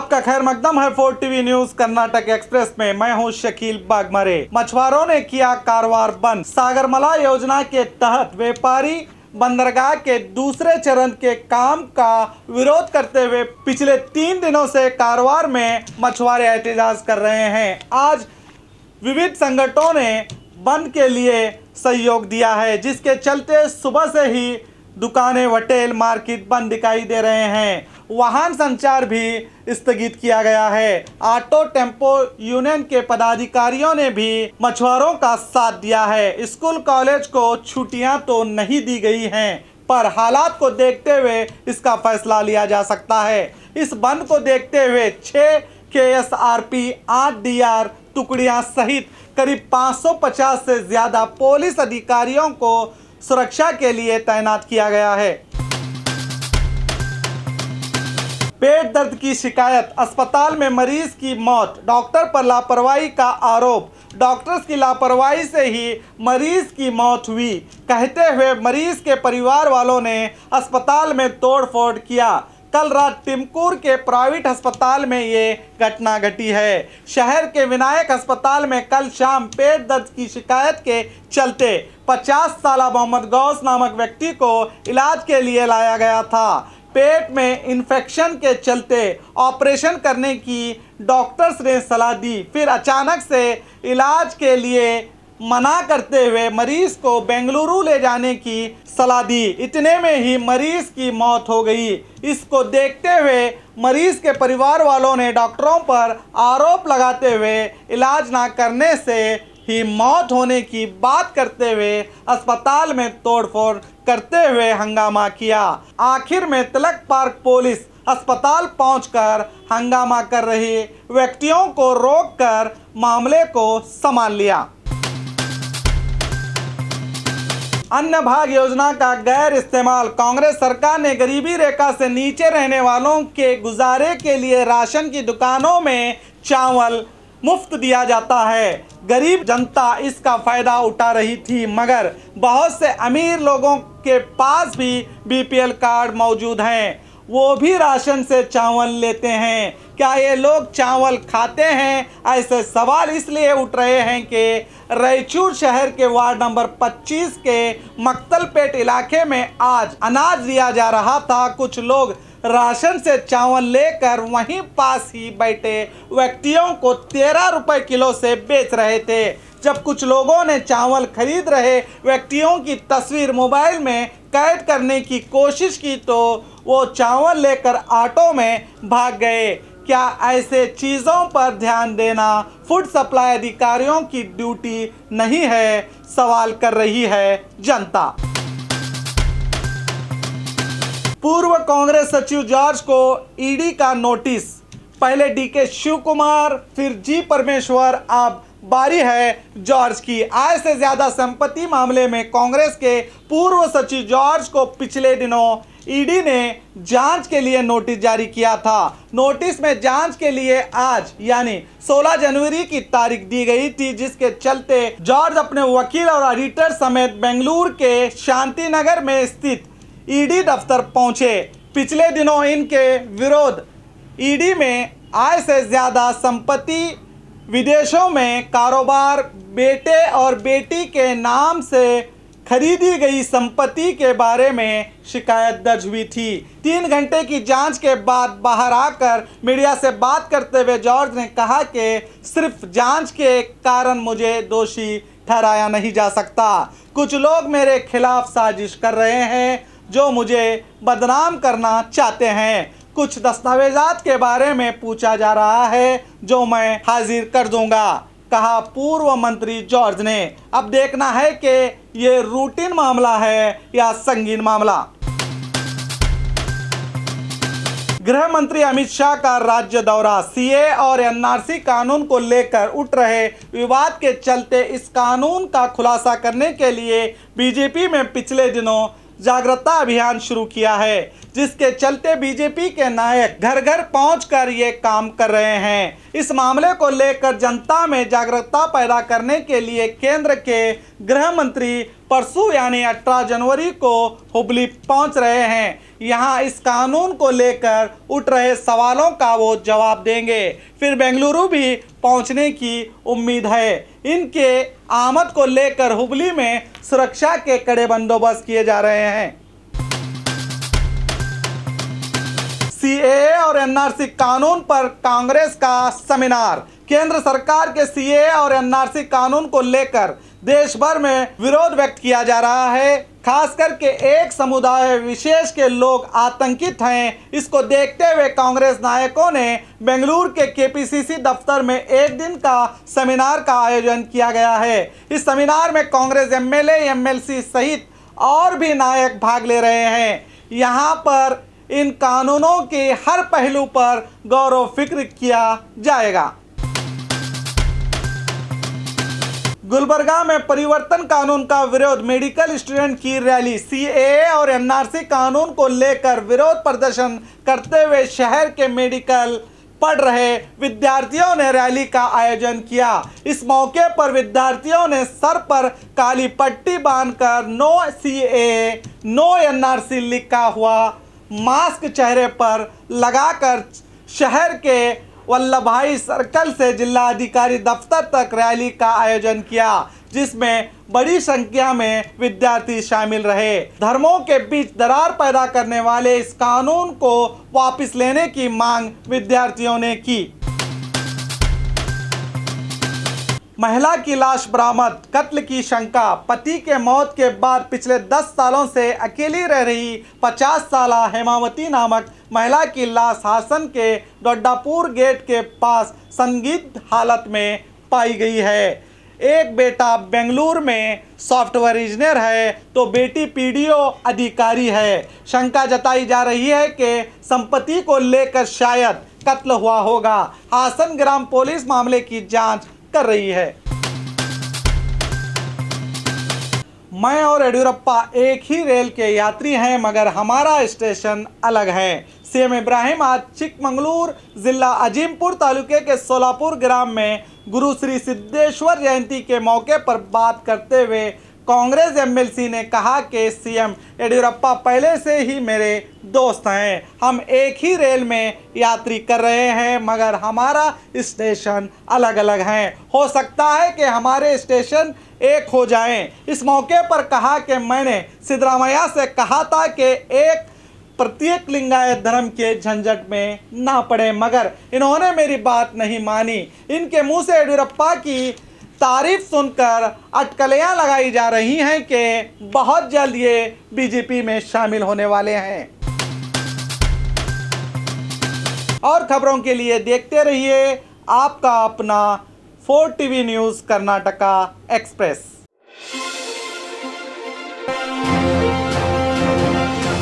आपका खैर मकदम है 4 टीवी न्यूज कर्नाटक एक्सप्रेस में। मैं हूं शकील बागमरे। मछुआरों ने किया कारोबार बंद। सागरमाला योजना के तहत व्यापारी बंदरगाह के दूसरे चरण के काम का विरोध करते हुए पिछले 3 दिनों से कारोबार में मछुआरे एहतजाज कर रहे हैं। आज विविध संगठनों ने बंद के लिए सहयोग दिया है, जिसके चलते सुबह से ही दुकानें, होटल, मार्केट बंद दिखाई दे रहे हैं। वाहन संचार भी स्थगित किया गया है। ऑटो टेम्पो यूनियन के पदाधिकारियों ने भी मछुआरों का साथ दिया है। स्कूल कॉलेज को छुट्टियां तो नहीं दी गई हैं, पर हालात को देखते हुए इसका फैसला लिया जा सकता है। इस बंद को देखते हुए 6 KSRP 8 DR टुकड़ियां सहित करीब 550 से ज्यादा पुलिस अधिकारियों को सुरक्षा के लिए तैनात किया गया है। पेट दर्द की शिकायत, अस्पताल में मरीज की मौत, डॉक्टर पर लापरवाही का आरोप। डॉक्टर्स की लापरवाही से ही मरीज की मौत हुई कहते हुए मरीज के परिवार वालों ने अस्पताल में तोड़फोड़ किया। कल रात टिमकुर के प्राइवेट अस्पताल में ये घटना घटी है। शहर के विनायक अस्पताल में कल शाम पेट दर्द की शिकायत के चलते 50 साल मोहम्मद गौस नामक व्यक्ति को इलाज के लिए लाया गया था। पेट में इन्फेक्शन के चलते ऑपरेशन करने की डॉक्टर्स ने सलाह दी, फिर अचानक से इलाज के लिए मना करते हुए मरीज को बेंगलुरु ले जाने की सलाह दी। इतने में ही मरीज की मौत हो गई। इसको देखते हुए मरीज के परिवार वालों ने डॉक्टरों पर आरोप लगाते हुए इलाज ना करने से ही मौत होने की बात करते हुए अस्पताल में तोड़फोड़ करते हुए हंगामा किया। आखिर में तिलक पार्क पुलिस अस्पताल पहुंचकर हंगामा कर रहे व्यक्तियों को रोककर मामले को संभाल लिया। अन्न भाग्य योजना का गैर इस्तेमाल, कांग्रेस सरकार ने गरीबी रेखा से नीचे रहने वालों के गुजारे के लिए राशन की दुकानों में चावल मुफ्त दिया जाता है। गरीब जनता इसका फायदा उठा रही थी, मगर बहुत से अमीर लोगों के पास भी BPL कार्ड मौजूद हैं। वो भी राशन से चावल लेते हैं। क्या ये लोग चावल खाते हैं? ऐसे सवाल इसलिए उठ रहे हैं कि रायचूर शहर के वार्ड नंबर 25 के मक्तलपेट इलाके में आज अनाज दिया जा रहा था। कुछ लोग राशन से चावल लेकर वहीं पास ही बैठे व्यक्तियों को 13 रुपए किलो से बेच रहे थे। जब कुछ लोगों ने चावल खरीद रहे व्यक्तियों की तस्वीर मोबाइल में कैद करने की कोशिश की तो वो चावल लेकर ऑटो में भाग गए। क्या ऐसे चीज़ों पर ध्यान देना फूड सप्लाई अधिकारियों की ड्यूटी नहीं है? सवाल कर रही है जनता। पूर्व कांग्रेस सचिव जॉर्ज को ईडी का नोटिस। पहले DK शिव कुमार, फिर G परमेश्वर, अब बारी है जॉर्ज की। आय से ज्यादा संपत्ति मामले में कांग्रेस के पूर्व सचिव जॉर्ज को पिछले दिनों ईडी ने जांच के लिए नोटिस जारी किया था। नोटिस में जांच के लिए आज यानी 16 जनवरी की तारीख दी गई थी, जिसके चलते जॉर्ज अपने वकील और एडिटर समेत बेंगलुरु के शांति नगर में स्थित ईडी दफ्तर पहुंचे। पिछले दिनों इनके विरोध ईडी में आय से ज्यादा संपत्ति, विदेशों में कारोबार, बेटे और बेटी के नाम से खरीदी गई संपत्ति के बारे में शिकायत दर्ज हुई थी। 3 घंटे की जांच के बाद बाहर आकर मीडिया से बात करते हुए जॉर्ज ने कहा कि सिर्फ जांच के कारण मुझे दोषी ठहराया नहीं जा सकता। कुछ लोग मेरे खिलाफ साजिश कर रहे हैं जो मुझे बदनाम करना चाहते हैं। कुछ दस्तावेजात के बारे में पूछा जा रहा है जो मैं हाजिर कर दूंगा, कहा पूर्व मंत्री जॉर्ज ने। अब देखना है कि ये रूटीन मामला है या संगीन मामला। गृह मंत्री अमित शाह का राज्य दौरा। CA और NRC कानून को लेकर उठ रहे विवाद के चलते इस कानून का खुलासा करने के लिए बीजेपी में पिछले दिनों जागरूकता अभियान शुरू किया है, जिसके चलते बीजेपी के नायक घर घर पहुंचकर ये काम कर रहे हैं। इस मामले को लेकर जनता में जागरूकता पैदा करने के लिए केंद्र के गृह मंत्री परसों यानी 18 जनवरी को हुबली पहुंच रहे हैं। यहाँ इस कानून को लेकर उठ रहे सवालों का वो जवाब देंगे। फिर बेंगलुरु भी पहुंचने की उम्मीद है। इनके आमद को लेकर हुबली में सुरक्षा के कड़े बंदोबस्त किए जा रहे हैं। सीएए और एनआरसी कानून पर कांग्रेस का सेमिनार। केंद्र सरकार के सीएए और एनआरसी कानून को लेकर देश भर में विरोध व्यक्त किया जा रहा है। खास करके एक समुदाय विशेष के लोग आतंकित हैं। इसको देखते हुए कांग्रेस नायकों ने बेंगलुरु के केपीसीसी दफ्तर में एक दिन का सेमिनार का आयोजन किया गया है। इस सेमिनार में कांग्रेस एमएलए एमएलसी सहित और भी नायक भाग ले रहे हैं। यहाँ पर इन कानूनों के हर पहलू पर गौर फिक्र किया जाएगा। गुलबर्गा में परिवर्तन कानून का विरोध, मेडिकल स्टूडेंट की रैली। सीएए और एनआरसी कानून को लेकर विरोध प्रदर्शन करते हुए शहर के मेडिकल पढ़ रहे विद्यार्थियों ने रैली का आयोजन किया। इस मौके पर विद्यार्थियों ने सर पर काली पट्टी बांधकर नो सीएए नो एनआरसी लिखा हुआ मास्क चेहरे पर लगाकर शहर के वल्लभ भाई सर्कल से जिलाधिकारी दफ्तर तक रैली का आयोजन किया, जिसमें बड़ी संख्या में विद्यार्थी शामिल रहे। धर्मों के बीच दरार पैदा करने वाले इस कानून को वापस लेने की मांग विद्यार्थियों ने की। महिला की लाश बरामद, कत्ल की शंका। पति के मौत के बाद पिछले 10 सालों से अकेली रह रही 50 साल हेमावती नामक महिला की लाश हासन के डोडापुर गेट के पास संदिग्ध हालत में पाई गई है। एक बेटा बेंगलुरु में सॉफ्टवेयर इंजीनियर है तो बेटी पीडीओ अधिकारी है। शंका जताई जा रही है कि संपत्ति को लेकर शायद कत्ल हुआ होगा। हासन ग्राम पुलिस मामले की जांच कर रही है। मैं और येडियुरप्पा एक ही रेल के यात्री हैं, मगर हमारा स्टेशन अलग है। सीएम इब्राहिम आज चिकमंगलूर जिला अजीमपुर तालुके के सोलापुर ग्राम में गुरु श्री सिद्धेश्वर जयंती के मौके पर बात करते हुए कांग्रेस एमएलसी ने कहा कि सीएम येडियुरप्पा पहले से ही मेरे दोस्त हैं। हम एक ही रेल में यात्री कर रहे हैं, मगर हमारा स्टेशन अलग अलग हैं। हो सकता है कि हमारे स्टेशन एक हो जाएं। इस मौके पर कहा कि मैंने सिद्धरामैया से कहा था कि एक प्रत्येक लिंगायत धर्म के झंझट में ना पड़े, मगर इन्होंने मेरी बात नहीं मानी। इनके मुंह से येडियुरप्पा की तारीफ सुनकर अटकलियां लगाई जा रही हैं कि बहुत जल्द ये बीजेपी में शामिल होने वाले हैं। और खबरों के लिए देखते रहिए आपका अपना 4 टीवी न्यूज़ कर्नाटका एक्सप्रेस।